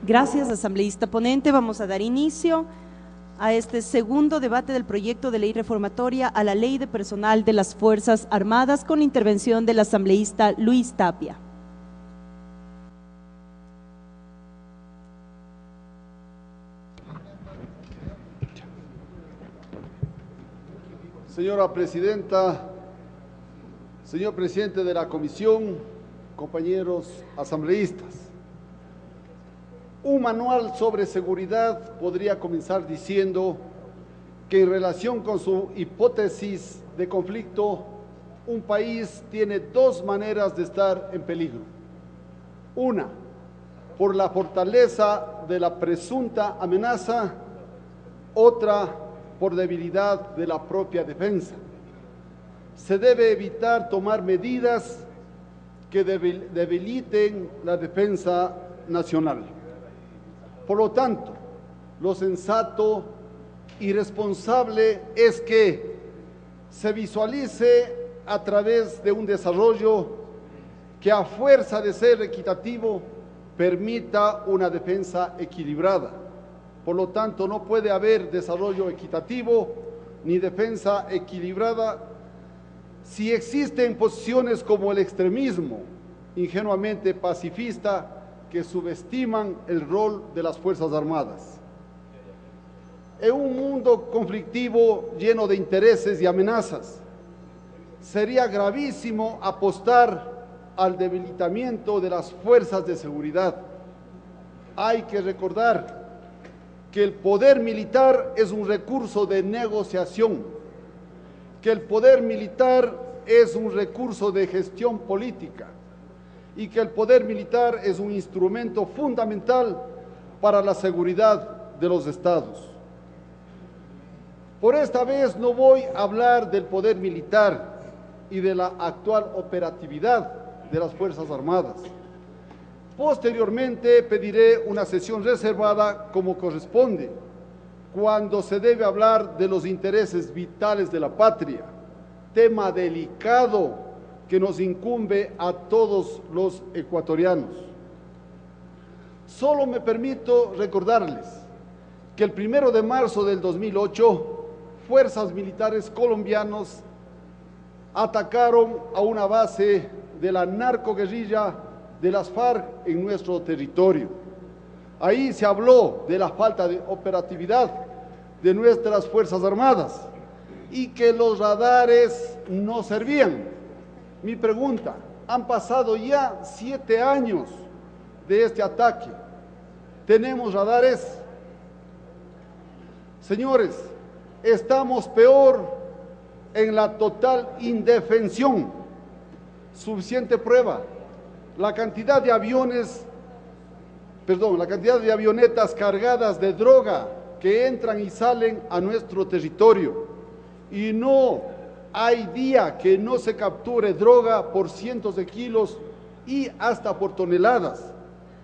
Gracias, asambleísta ponente. Vamos a dar inicio a este segundo debate del proyecto de ley reformatoria a la Ley de Personal de las Fuerzas Armadas con la intervención del asambleísta Luis Tapia. Señora Presidenta, señor Presidente de la Comisión, compañeros asambleístas. Un manual sobre seguridad podría comenzar diciendo que en relación con su hipótesis de conflicto, un país tiene dos maneras de estar en peligro. Una, por la fortaleza de la presunta amenaza, otra, por debilidad de la propia defensa. Se debe evitar tomar medidas que debiliten la defensa nacional. Por lo tanto, lo sensato y responsable es que se visualice a través de un desarrollo que a fuerza de ser equitativo permita una defensa equilibrada. Por lo tanto, no puede haber desarrollo equitativo ni defensa equilibrada si existen posiciones como el extremismo, ingenuamente pacifista, que subestiman el rol de las Fuerzas Armadas. En un mundo conflictivo lleno de intereses y amenazas, sería gravísimo apostar al debilitamiento de las fuerzas de seguridad. Hay que recordar que el poder militar es un recurso de negociación, que el poder militar es un recurso de gestión política y que el poder militar es un instrumento fundamental para la seguridad de los estados. Por esta vez no voy a hablar del poder militar y de la actual operatividad de las Fuerzas Armadas. Posteriormente pediré una sesión reservada como corresponde, cuando se debe hablar de los intereses vitales de la patria, tema delicado que nos incumbe a todos los ecuatorianos. Solo me permito recordarles que el 1 de marzo del 2008, fuerzas militares colombianos atacaron a una base de la narcoguerrilla de las FARC en nuestro territorio. Ahí se habló de la falta de operatividad de nuestras Fuerzas Armadas y que los radares no servían. Mi pregunta, han pasado ya 7 años de este ataque. ¿Tenemos radares? Señores, estamos peor en la total indefensión. Suficiente prueba. La cantidad de avionetas cargadas de droga que entran y salen a nuestro territorio. Y no hay día que no se capture droga por cientos de kilos y hasta por toneladas.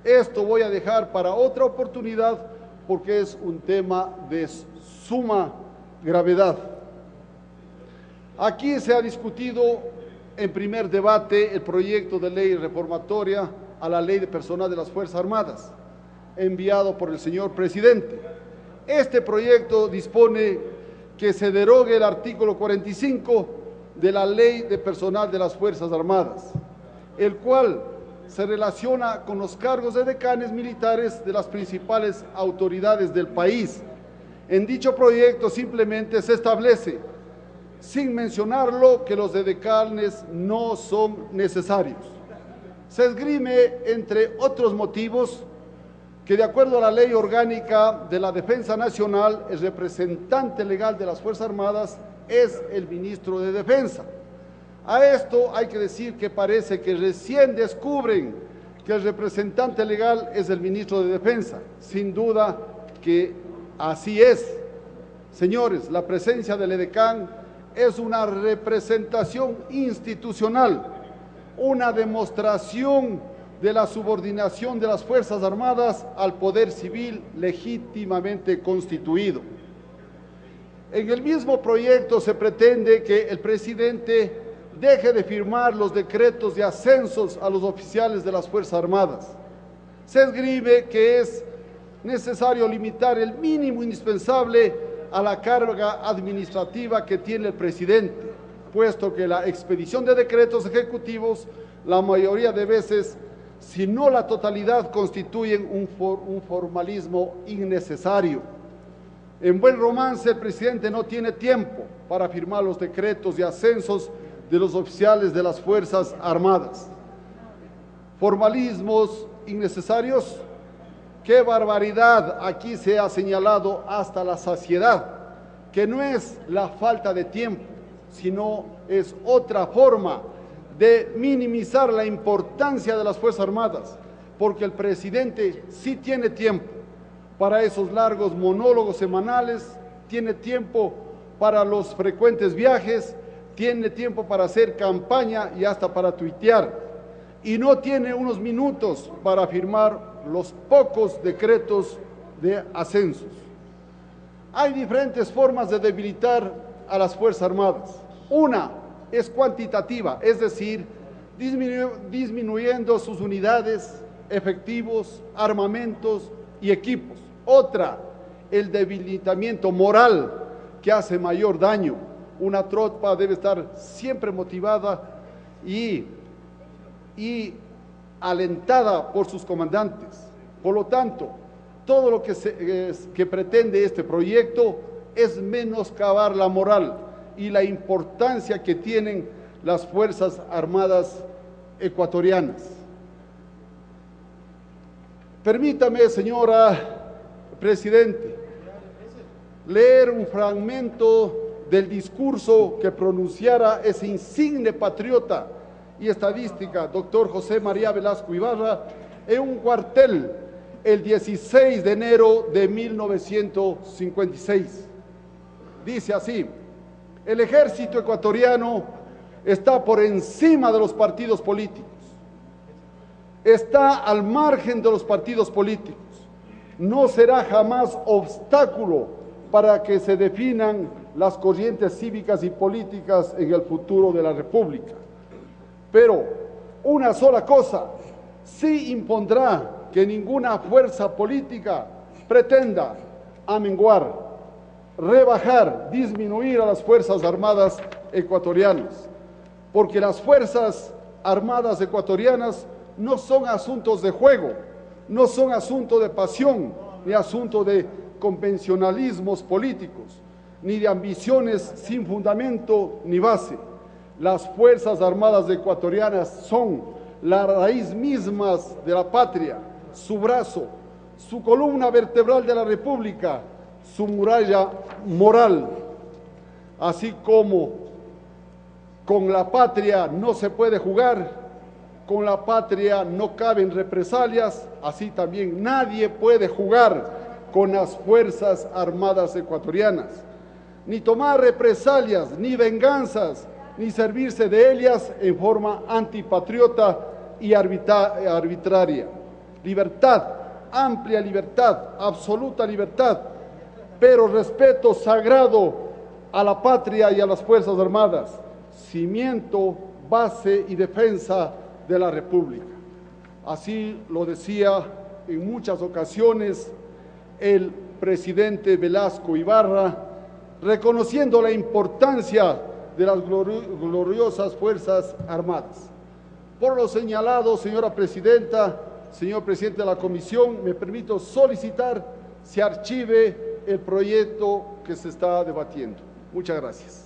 Esto voy a dejar para otra oportunidad porque es un tema de suma gravedad. Aquí se ha discutido en primer debate el proyecto de ley reformatoria a la Ley de Personal de las Fuerzas Armadas, enviado por el señor presidente. Este proyecto dispone que se derogue el artículo 45 de la Ley de Personal de las Fuerzas Armadas, el cual se relaciona con los cargos de decanes militares de las principales autoridades del país. En dicho proyecto simplemente se establece, sin mencionarlo, que los decanes no son necesarios. Se esgrime, entre otros motivos, que de acuerdo a la Ley Orgánica de la Defensa Nacional, el representante legal de las Fuerzas Armadas es el ministro de Defensa. A esto hay que decir que parece que recién descubren que el representante legal es el ministro de Defensa. Sin duda que así es. Señores, la presencia del edecán es una representación institucional, una demostración de la subordinación de las Fuerzas Armadas al poder civil legítimamente constituido. En el mismo proyecto se pretende que el presidente deje de firmar los decretos de ascensos a los oficiales de las Fuerzas Armadas. Se esgrime que es necesario limitar el mínimo indispensable a la carga administrativa que tiene el presidente, puesto que la expedición de decretos ejecutivos, la mayoría de veces, si no la totalidad, constituyen un formalismo innecesario. En buen romance, el presidente no tiene tiempo para firmar los decretos de ascensos de los oficiales de las Fuerzas Armadas. Formalismos innecesarios. ¡Qué barbaridad! Aquí se ha señalado hasta la saciedad, que no es la falta de tiempo, sino es otra forma de minimizar la importancia de las Fuerzas Armadas, porque el presidente sí tiene tiempo para esos largos monólogos semanales, tiene tiempo para los frecuentes viajes, tiene tiempo para hacer campaña y hasta para tuitear, y no tiene unos minutos para firmar los pocos decretos de ascensos. Hay diferentes formas de debilitar a las Fuerzas Armadas. Una es cuantitativa, es decir, disminuyendo sus unidades, efectivos, armamentos y equipos. Otra, el debilitamiento moral, que hace mayor daño. Una tropa debe estar siempre motivada y alentada por sus comandantes. Por lo tanto, todo lo que pretende este proyecto es menoscabar la moral y la importancia que tienen las Fuerzas Armadas ecuatorianas. Permítame, señora Presidente, leer un fragmento del discurso que pronunciara ese insigne patriota y estadística, doctor José María Velasco Ibarra, en un cuartel el 16 de enero de 1956. Dice así: el ejército ecuatoriano está por encima de los partidos políticos, está al margen de los partidos políticos, no será jamás obstáculo para que se definan las corrientes cívicas y políticas en el futuro de la República. Pero una sola cosa sí impondrá: que ninguna fuerza política pretenda amenguar, rebajar, disminuir a las Fuerzas Armadas ecuatorianas, porque las Fuerzas Armadas ecuatorianas no son asuntos de juego, no son asunto de pasión, ni asunto de convencionalismos políticos, ni de ambiciones sin fundamento ni base. Las Fuerzas Armadas ecuatorianas son la raíz misma de la patria, su brazo, su columna vertebral de la República, su muralla moral. Así como con la patria no se puede jugar, con la patria no caben represalias, así también nadie puede jugar con las Fuerzas Armadas ecuatorianas, ni tomar represalias, ni venganzas, ni servirse de ellas en forma antipatriota y arbitraria. Libertad, amplia libertad, absoluta libertad, pero respeto sagrado a la patria y a las Fuerzas Armadas, cimiento, base y defensa de la República. Así lo decía en muchas ocasiones el presidente Velasco Ibarra, reconociendo la importancia de las gloriosas Fuerzas Armadas. Por lo señalado, señora presidenta, señor presidente de la comisión, me permito solicitar se archive el proyecto que se está debatiendo. Muchas gracias.